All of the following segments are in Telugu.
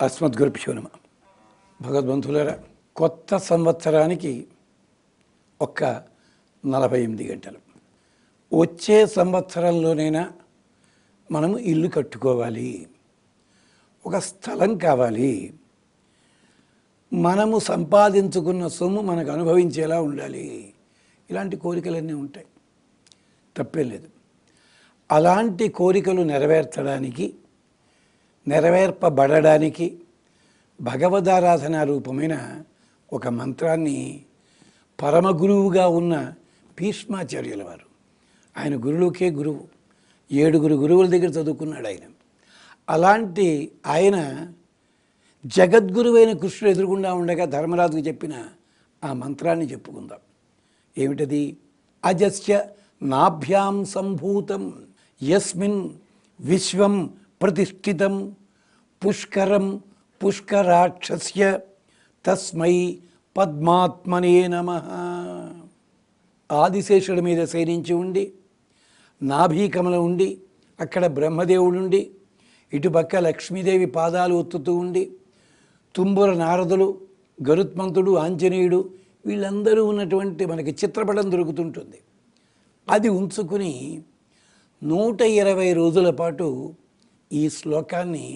అస్మద్గురుభ్యో నమః. భగవద్బంధువులారా, కొత్త సంవత్సరానికి ఒక్క 48 గంటలు. వచ్చే సంవత్సరంలోనైనా మనము ఇల్లు కట్టుకోవాలి, ఒక స్థలం కావాలి, మనము సంపాదించుకున్న సొమ్ము మనకు అనుభవించేలా ఉండాలి. ఇలాంటి కోరికలన్నీ ఉంటాయి, తప్పేం లేదు. అలాంటి కోరికలు నెరవేర్పబడడానికి భగవదారాధన రూపమైన ఒక మంత్రాన్ని పరమగురువుగా ఉన్న భీష్మాచార్యుల వారు, ఆయన గురువులకే గురువు, 7 గురువుల దగ్గర చదువుకున్నాడు ఆయన. అలాంటి ఆయన జగద్గురువైన కృష్ణుడు ఎదురుగుండా ఉండగా ధర్మరాజుకు చెప్పిన ఆ మంత్రాన్ని చెప్పుకుందాం. ఏమిటది? అజస్య నాభ్యాం సంభూతం యస్మిన్ విశ్వం ప్రతిష్ఠితం పుష్కరం పుష్కరాక్షస్య తస్మై పద్మాత్మనే నమః. ఆదిశేషుడి మీద శయనించి ఉండి, నాభీకమలం ఉండి, అక్కడ బ్రహ్మదేవుడుండి, ఇటుపక్క లక్ష్మీదేవి పాదాలు ఒత్తుతూ ఉండి, తుంబుర నారదులు, గరుత్మంతుడు, ఆంజనేయుడు, వీళ్ళందరూ ఉన్నటువంటి మనకి చిత్రపటం దొరుకుతుంటుంది. అది ఉంచుకుని 120 రోజుల పాటు ఈ శ్లోకాన్ని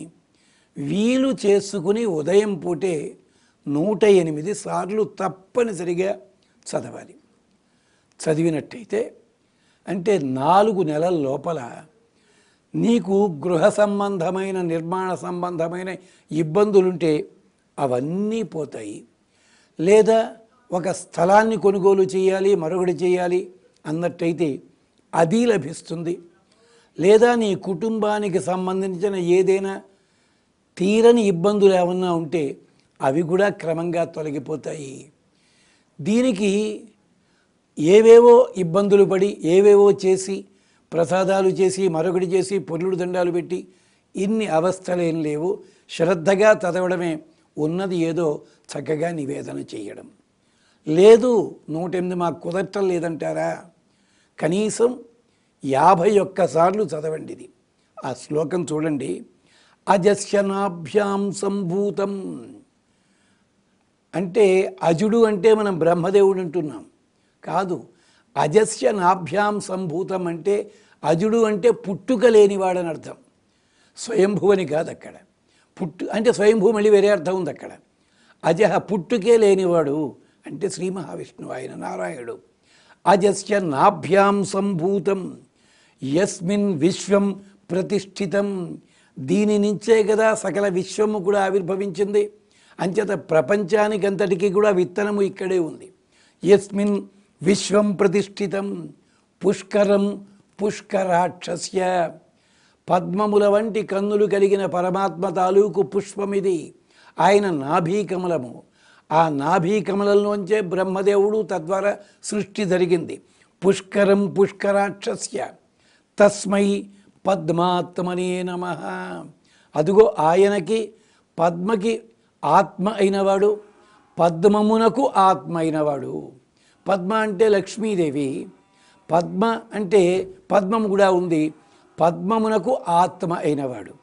వీలు చేసుకుని ఉదయం పూటే 108 సార్లు తప్పనిసరిగా చదవాలి. చదివినట్టయితే అంటే 4 నెలల లోపల నీకు గృహ సంబంధమైన, నిర్మాణ సంబంధమైన ఇబ్బందులుంటే అవన్నీ పోతాయి. లేదా ఒక స్థలాన్ని కొనుగోలు చేయాలి, మరొకటి చేయాలి అన్నట్టయితే అది లభిస్తుంది. లేదా నీ కుటుంబానికి సంబంధించిన ఏదైనా తీరని ఇబ్బందులు ఏమన్నా ఉంటే అవి కూడా క్రమంగా తొలగిపోతాయి. దీనికి ఏవేవో ఇబ్బందులు పడి, ఏవేవో చేసి, ప్రసాదాలు చేసి, మరొకటి చేసి, పొర్లుడు దండాలు పెట్టి ఇన్ని అవస్థలేం లేవు. శ్రద్ధగా చదవడమే, ఉన్నది ఏదో చక్కగా నివేదన చేయడం. లేదు 108 మాకు కుదరటం లేదంటారా, కనీసం 51 సార్లు చదవండి. ఇది ఆ శ్లోకం చూడండి. అజస్యనాభ్యాం సంభూతం అంటే అజుడు అంటే మనం బ్రహ్మదేవుడు అంటున్నాం కాదు. అజస్య నాభ్యాం సంభూతం అంటే అజుడు అంటే పుట్టుక లేనివాడని అర్థం, స్వయంభువని కాదు. అక్కడ అంటే స్వయంభూ మళ్ళీ వేరే అర్థం ఉంది అక్కడ. అజహ పుట్టుకే లేనివాడు అంటే శ్రీ మహావిష్ణువు, ఆయన నారాయణుడు. అజస్య నాభ్యాం సంభూతం యస్మిన్ విశ్వం ప్రతిష్ఠితం. దీని నుంచే కదా సకల విశ్వము కూడా ఆవిర్భవించింది. అంచేత ప్రపంచానికంతటికీ కూడా విత్తనము ఇక్కడే ఉంది. యస్మిన్ విశ్వం ప్రతిష్ఠితం పుష్కరం పుష్కరాక్షస్య. పద్మముల వంటి కన్నులు కలిగిన పరమాత్మ తాలూకు పుష్పమిది, ఆయన నాభీకమలము. ఆ నాభీకమలంలోంచే బ్రహ్మదేవుడు, తద్వారా సృష్టి జరిగింది. పుష్కరం పుష్కరాక్షస్య తస్మై పద్మాత్మనే నమః. అదుగో ఆయనకి, పద్మకి ఆత్మ అయినవాడు, పద్మమునకు ఆత్మ అయినవాడు. పద్మ అంటే లక్ష్మీదేవి, పద్మ అంటే పద్మము కూడా ఉంది, పద్మమునకు ఆత్మ అయినవాడు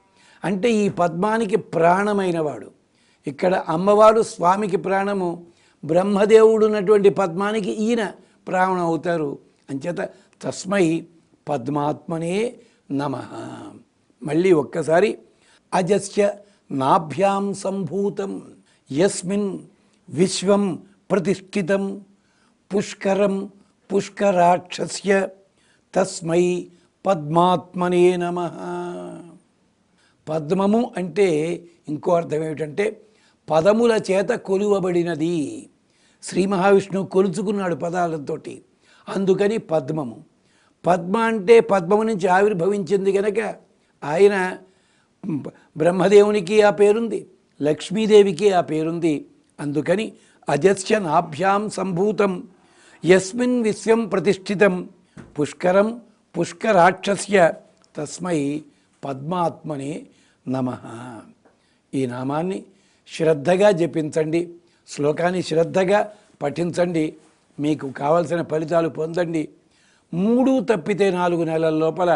అంటే ఈ పద్మానికి ప్రాణమైనవాడు. ఇక్కడ అమ్మవారు స్వామికి ప్రాణము, బ్రహ్మదేవుడు ఉన్నటువంటి పద్మానికి ఈయన ప్రాణం అవుతారు. అంచేత తస్మై పద్మాత్మనే నమః. మళ్ళీ ఒక్కసారి అజస్య నాభ్యాం సంభూతం యస్మిన్ విశ్వం ప్రతిష్ఠితం పుష్కరం పుష్కరాక్షస్య తస్మై పద్మాత్మనే నమః. పద్మము అంటే ఇంకో అర్థం ఏమిటంటే పదముల చేత కొలువబడినది. శ్రీ మహావిష్ణువు కొలుచుకున్నాడు పదాలతోటి, అందుకని పద్మము. పద్మ అంటే పద్మము నుంచి ఆవిర్భవించింది కనుక ఆయన బ్రహ్మదేవునికి ఆ పేరుంది, లక్ష్మీదేవికి ఆ పేరుంది. అందుకని అజస్య నాభ్యాం సంభూతం యస్మిన్ విశ్వం ప్రతిష్ఠితం పుష్కరం పుష్కరాక్షస్య తస్మై పద్మాత్మనే నమః. ఈ నామాన్ని శ్రద్ధగా జపించండి, శ్లోకాన్ని శ్రద్ధగా పఠించండి. మీకు కావలసిన ఫలితాలు పొందండి. 3 తప్పితే 4 నెలల లోపల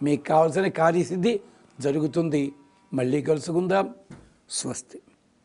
మీకు కావలసిన కార్యసిద్ధి జరుగుతుంది. మళ్ళీ కలుసుకుందాం. స్వస్తి.